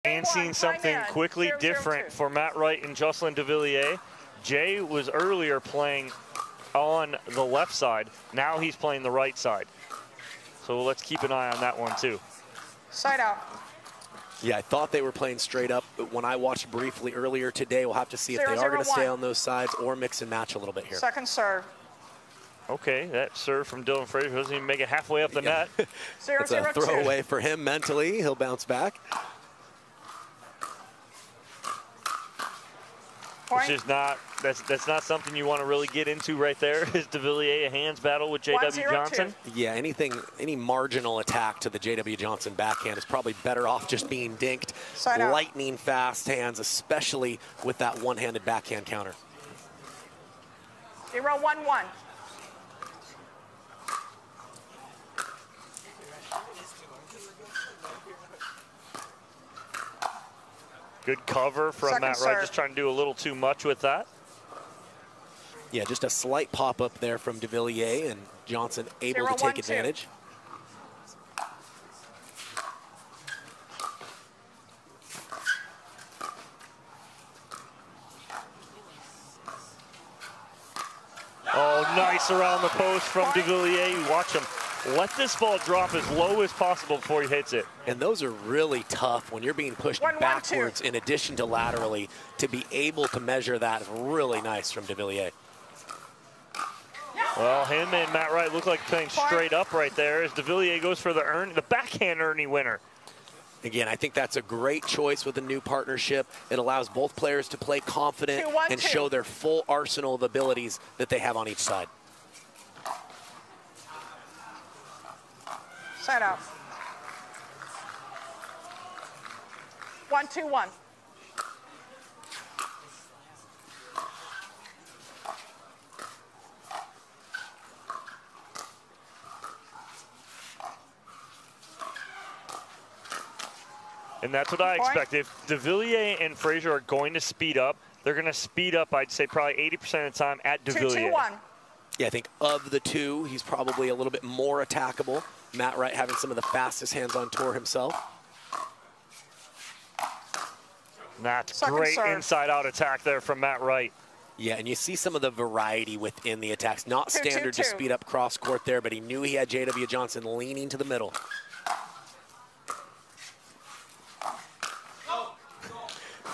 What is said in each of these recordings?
And seeing something quickly different for Matt Wright and Jocelyn Devilliers. Jay was earlier playing on the left side. Now he's playing the right side. So let's keep an eye on that one too. Side out. Yeah, I thought they were playing straight up, but when I watched briefly earlier today, we'll have to see if they are going to stay on those sides or mix and match a little bit here. Second serve. Okay, that serve from Dylan Frazier doesn't even make it halfway up the net. It's a throwaway for him mentally. He'll bounce back. Which is not, that's not something you want to really get into right there. Is Devilliers a hands battle with J.W. Johnson? Yeah, any marginal attack to the J.W. Johnson backhand is probably better off just being dinked. Lightning fast hands, especially with that one-handed backhand counter. 0-1-1. Good cover from Matt Wright, just trying to do a little too much with that. Yeah, just a slight pop-up there from Devilliers, and Johnson able to take advantage. Oh, nice around the post from Devilliers. Watch him let this ball drop as low as possible before he hits it. And those are really tough when you're being pushed backwards in addition to laterally. To be able to measure that is really nice from Devilliers. Well, him and Matt Wright look like playing straight up right there as Devilliers goes for the backhand Ernie winner. Again, I think that's a great choice with a new partnership. It allows both players to play confident and show their full arsenal of abilities that they have on each side. Side out. 1-2-1. And that's what I expect. If Devilliers and Frazier are going to speed up, they're going to speed up, I'd say, probably 80% of the time at Devilliers. 2-2-1. Yeah, I think of the two, he's probably a little bit more attackable. Matt Wright having some of the fastest hands on tour himself. That's great inside-out attack there from Matt Wright. Yeah, and you see some of the variety within the attacks. Not standard to speed up cross-court there, but he knew he had J.W. Johnson leaning to the middle.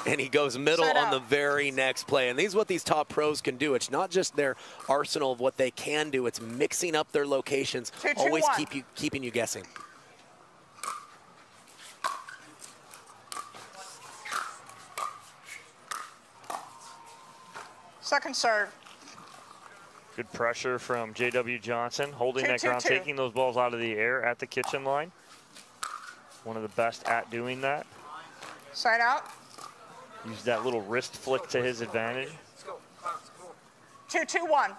And he goes middle on the very next play. And these are what these top pros can do. It's not just their arsenal of what they can do. It's mixing up their locations, always keeping you guessing. Second serve. Good pressure from J.W. Johnson, holding that ground, taking those balls out of the air at the kitchen line. One of the best at doing that. Side out. Use that little wrist flick to his advantage. 2-2-1.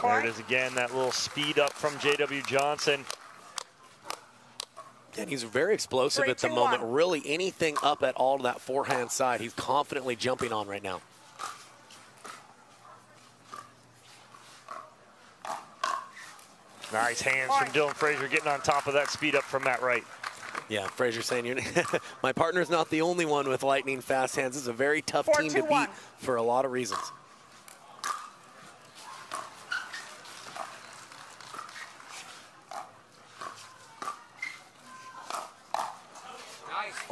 There it is again, that little speed up from J.W. Johnson. And he's very explosive at the moment. Really anything up at all to that forehand side, he's confidently jumping on right now. Nice hands from Dylan Frazier getting on top of that speed up from Matt Wright. Yeah, Frazier saying, my partner's not the only one with lightning fast hands. This is a very tough team to beat for a lot of reasons.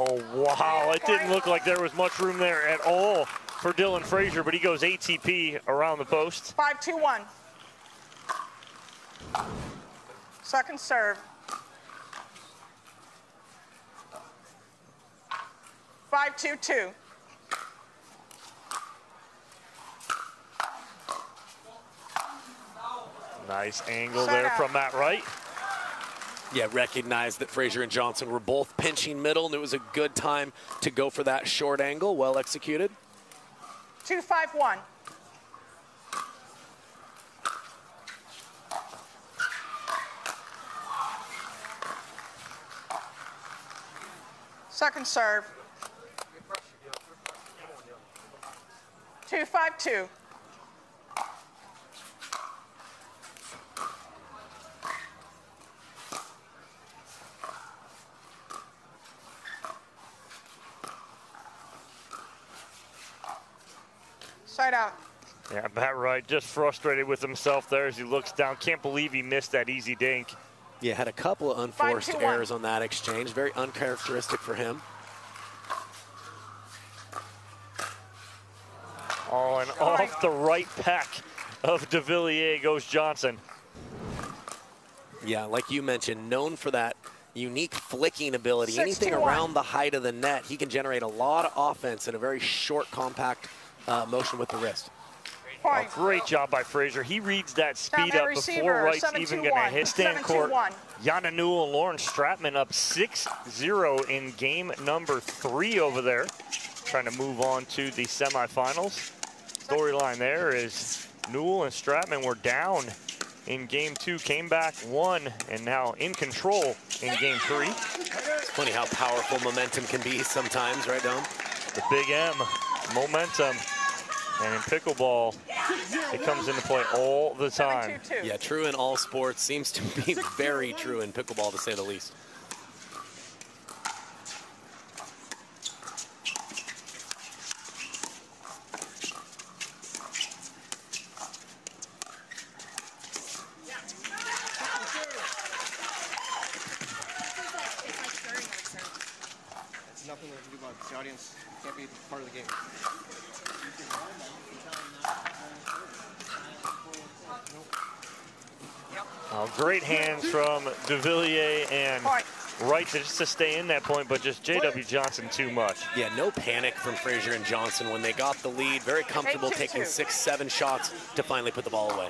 Oh, wow, it didn't look like there was much room there at all for Dylan Frazier, but he goes ATP around the post. 5-2-1. Second serve. 5-2-2. Nice angle there from Matt Wright. Yeah, recognized that Frazier and Johnson were both pinching middle, and it was a good time to go for that short angle. Well executed. 2-5-1. Second serve. 2-5-2. Side out. Yeah, Matt Wright just frustrated with himself there as he looks down. Can't believe he missed that easy dink. Yeah, had a couple of unforced errors on that exchange. Very uncharacteristic for him. Oh, and off the right pec of Devilliers goes Johnson. Yeah, like you mentioned, known for that unique flicking ability. 6-1. Anything around the height of the net, he can generate a lot of offense in a very short, compact motion with the wrist. Oh, great job by Frazier. He reads that speed up before Wright's even going to hit stand court. Yana Newell and Lauren Stratman up 6-0 in game number 3 over there. Trying to move on to the semifinals. Storyline there is Newell and Stratman were down in game 2, came back, won, and now in control in game 3. It's funny how powerful momentum can be sometimes, right, Dom? The big M, momentum. And in pickleball, it comes into play all the time. 7-2-2. Yeah, true in all sports. Seems to be very true in pickleball, to say the least. It's nothing we can do about it. The audience can't be part of the game. Oh, great hands from Devilliers and Wright just to stay in that point, but just J.W. Johnson too much. Yeah, no panic from Frazier and Johnson when they got the lead. Very comfortable taking 6-7 shots to finally put the ball away.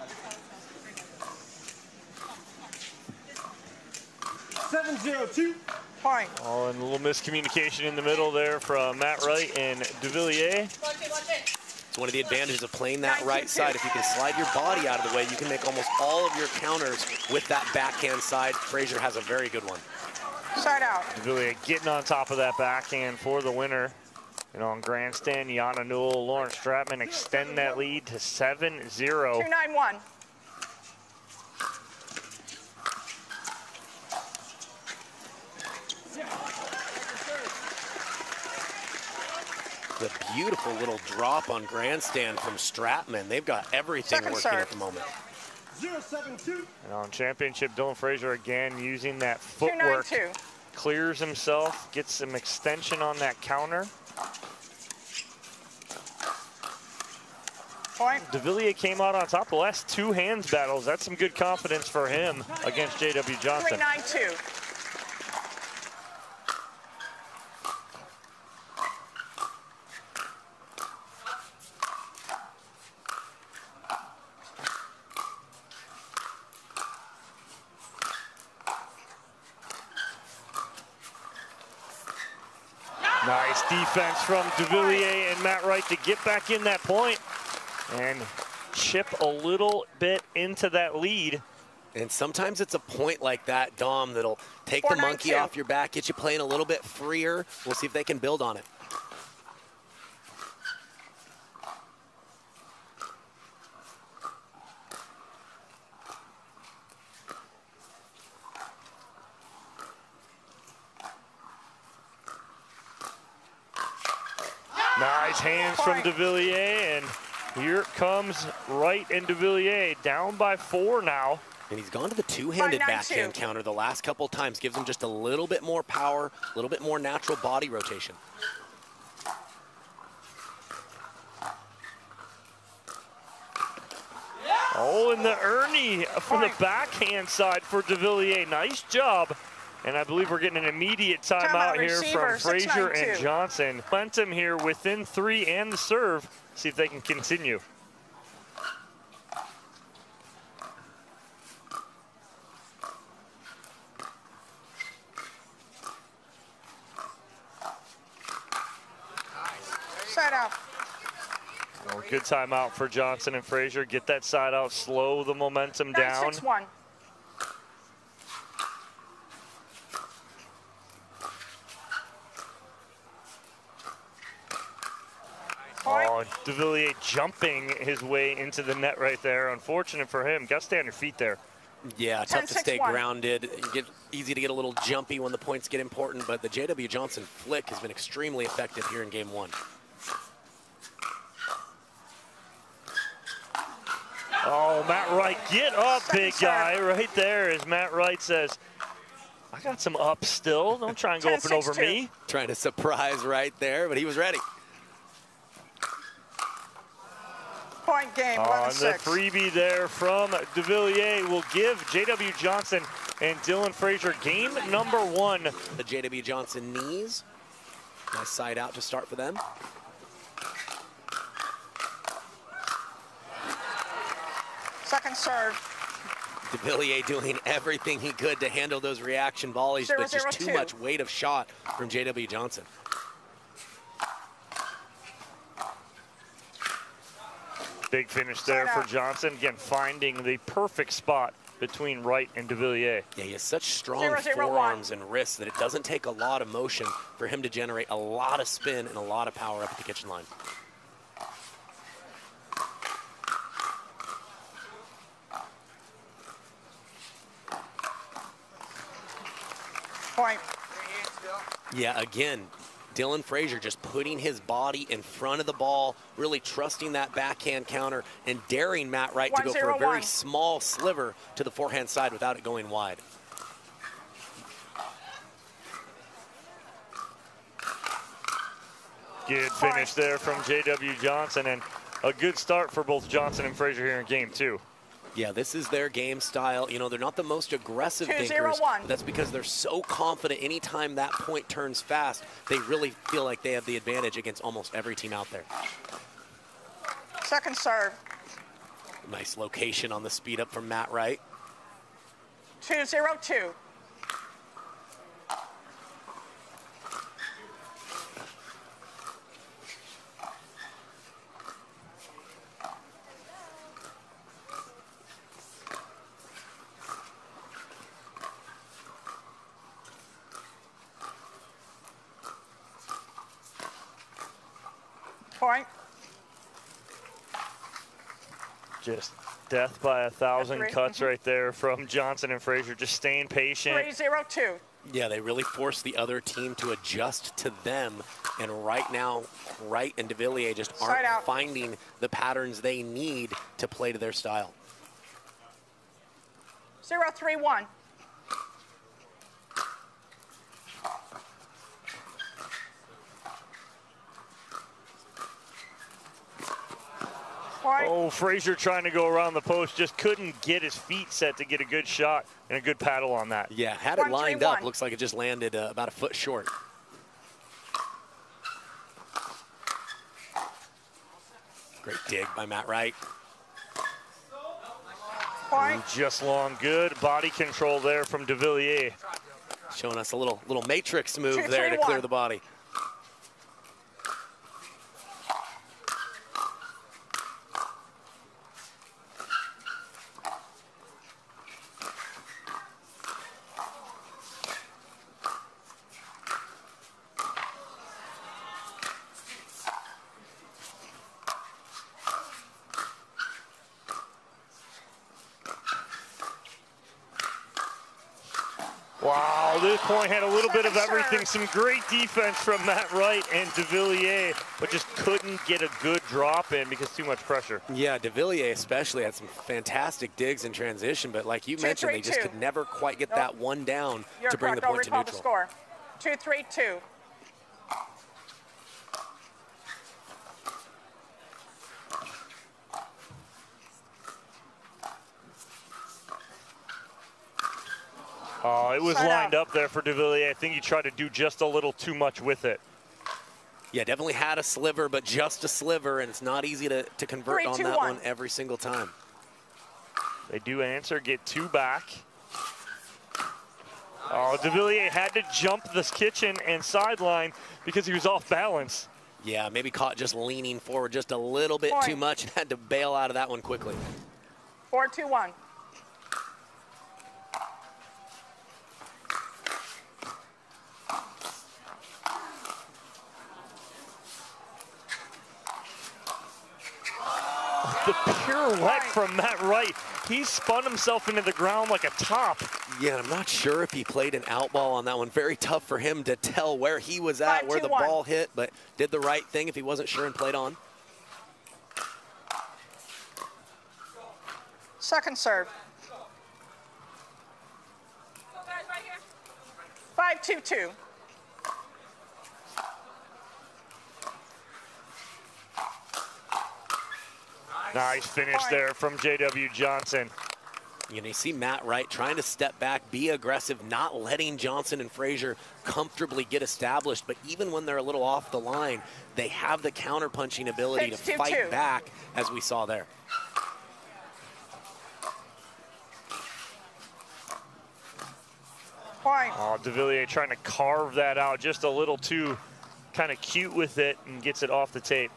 7-0-2. Point. Oh, and a little miscommunication in the middle there from Matt Wright and Devilliers. It's one of the advantages of playing that right side. If you can slide your body out of the way, you can make almost all of your counters with that backhand side. Frazier has a very good one. Side out. Devilliers getting on top of that backhand for the winner. And on grandstand, Yana Newell, Lauren Stratman extend that lead to 7-0. 2-9-1. The beautiful little drop on grandstand from Stratman. They've got everything working at the moment. 0-7-2. And on championship, Dylan Frazier again using that footwork. 2-9-2. Clears himself, gets some extension on that counter. Point. Devilliers came out on top the last 2 hands battles. That's some good confidence for him against J.W. Johnson. 3-9-2. Nice defense from Devilliers and Matt Wright to get back in that point and chip a little bit into that lead. And sometimes it's a point like that, Dom, that'll take the monkey off your back, get you playing a little bit freer. We'll see if they can build on it. Nice hands from Devilliers, and here comes Wright and Devilliers down by 4 now. And he's gone to the two-handed backhand counter the last couple of times. Gives him just a little bit more power, a little bit more natural body rotation. Oh, and the Ernie from the backhand side for Devilliers. Nice job. And I believe we're getting an immediate timeout here from Frazier and Johnson. Momentum here within 3 and the serve. See if they can continue. Side out. Oh, good timeout for Johnson and Frazier. Get that side out, slow the momentum down. 9-6-1. Oh, Devilliers jumping his way into the net right there. Unfortunate for him. Got to stay on your feet there. Yeah, tough to stay grounded. Easy to get a little jumpy when the points get important, but the J.W. Johnson flick has been extremely effective here in game 1. Oh, Matt Wright, get up, big guy. Right there, as Matt Wright says, I got some up still. Don't try and go up and over me. Trying to surprise right there, but he was ready. Point game, 11-6. The freebie there from Devilliers will give J.W. Johnson and Dylan Frazier game number 1. The J.W. Johnson knees. Nice side out to start for them. Second serve. Devilliers doing everything he could to handle those reaction volleys, but just too much weight of shot from J.W. Johnson. Big finish there for Johnson. Again, finding the perfect spot between Wright and Devilliers. Yeah, he has such strong forearms and wrists that it doesn't take a lot of motion for him to generate a lot of spin and a lot of power up at the kitchen line. Point. Yeah, again, Dylan Frazier just putting his body in front of the ball, really trusting that backhand counter and daring Matt Wright to go for a very small sliver to the forehand side without it going wide. Good finish there from J.W. Johnson, and a good start for both Johnson and Frazier here in game 2. Yeah, this is their game style. You know, they're not the most aggressive thinkers, but that's because they're so confident anytime that point turns fast, they really feel like they have the advantage against almost every team out there. Second serve. Nice location on the speed up from Matt Wright. 2-0-2. Point. Just death by 1,000 cuts right there from Johnson and Frazier, just staying patient. 3-0-2. Yeah, they really force the other team to adjust to them. And right now, Wright and Devilliers just aren't finding the patterns they need to play to their style. 0-3-1. Oh, Frazier trying to go around the post, just couldn't get his feet set to get a good shot and a good paddle on that. Yeah, had it lined up, looks like it just landed about a foot short. Great dig by Matt Wright. Point. Just long, good body control there from Devilliers. Showing us a little matrix move there to clear the body. Wow, this point had a little bit of everything. Some great defense from Matt Wright and Devilliers, but just couldn't get a good drop in because too much pressure. Yeah, Devilliers especially had some fantastic digs in transition, but like you mentioned, they just could never quite get that one down to bring the point to neutral. Score. 2-3-2. Oh, it was lined up there for Devilliers. I think he tried to do just a little too much with it. Yeah, definitely had a sliver, but just a sliver, and it's not easy to convert on that one every single time. They do answer, get 2 back. Oh, Devilliers had to jump this kitchen and sideline because he was off balance. Yeah, maybe caught just leaning forward just a little bit too much and had to bail out of that one quickly. 4-2-1. the pirouette from Matt Wright. He spun himself into the ground like a top. Yeah, I'm not sure if he played an out ball on that one. Very tough for him to tell where he was at, where the ball hit, but did the right thing if he wasn't sure and played on. Second serve. 5-2-2. Nice finish there from J.W. Johnson. You know, you see Matt Wright trying to step back, be aggressive, not letting Johnson and Frazier comfortably get established. But even when they're a little off the line, they have the counter-punching ability to fight back, as we saw there. Point. Oh, Devilliers trying to carve that out just a little too kind of cute with it and gets it off the tape.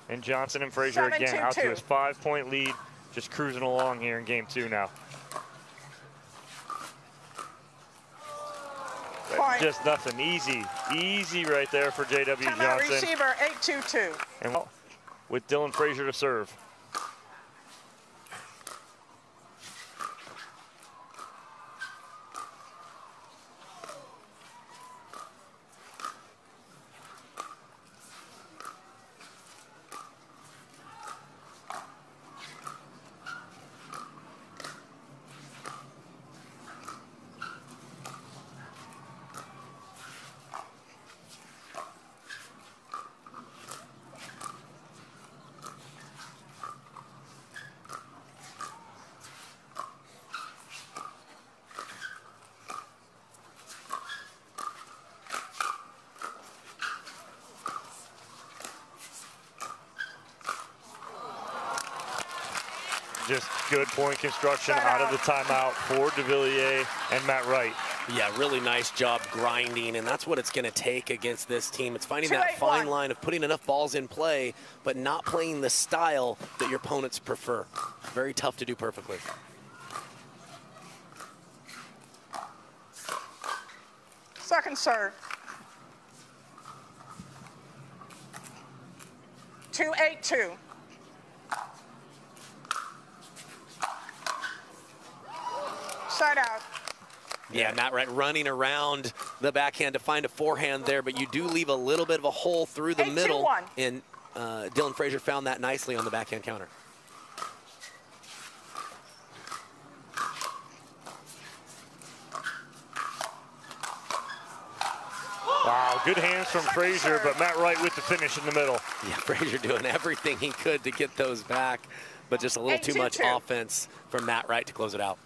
And Johnson and Frazier again out to his 5-point lead, just cruising along here in game 2 now. Just nothing, easy right there for J.W. Johnson. Receiver 8-2-2. And with Dylan Frazier to serve. Just good point construction out of the timeout for Devilliers and Matt Wright. Yeah, really nice job grinding, and that's what it's going to take against this team. It's finding that fine line of putting enough balls in play, but not playing the style that your opponents prefer. Very tough to do perfectly. Second serve. 2-8-2. Side out. Yeah, Matt Wright running around the backhand to find a forehand there, but you do leave a little bit of a hole through the middle, and Dylan Frazier found that nicely on the backhand counter. Wow, good hands from Frazier, but Matt Wright with the finish in the middle. Yeah, Frazier doing everything he could to get those back, but just a little too much offense from Matt Wright to close it out.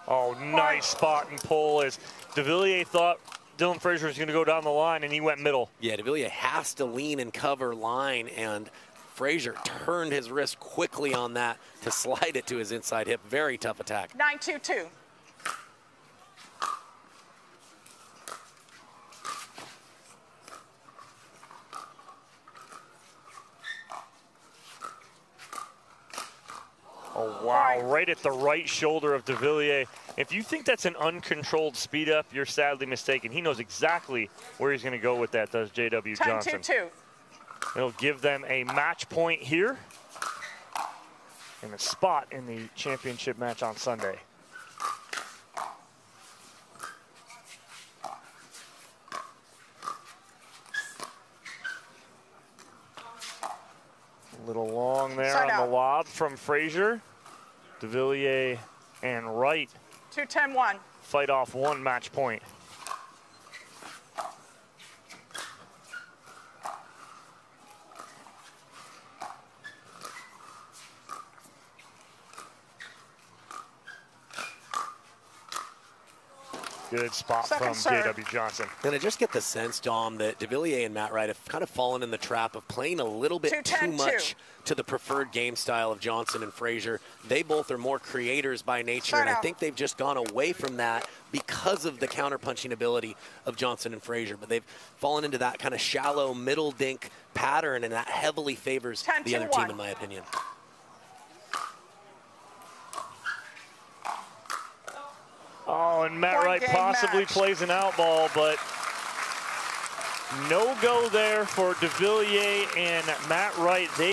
Oh, nice spot and pull as Devilliers thought Dylan Frazier was going to go down the line, and he went middle. Yeah, Devilliers has to lean and cover line, and Frazier turned his wrist quickly on that to slide it to his inside hip. Very tough attack. 9-2-2. Oh, wow, right at the right shoulder of Devilliers. If you think that's an uncontrolled speed up, you're sadly mistaken. He knows exactly where he's going to go with that, does J.W. Johnson. 10-2-2. It'll give them a match point here and a spot in the championship match on Sunday. A little long there on the lob from Frazier. Devilliers and Wright 2-10-1. fight off one match point. Good spot from J.W. Johnson. And I just get the sense, Dom, that Devilliers and Matt Wright have kind of fallen in the trap of playing a little bit too much to the preferred game style of Johnson and Frazier. They both are more creators by nature, and I think they've just gone away from that because of the counter-punching ability of Johnson and Frazier. But they've fallen into that kind of shallow middle dink pattern, and that heavily favors the other team, in my opinion. Oh, and Matt Wright possibly plays an out ball, but No go there for Devilliers and Matt Wright. They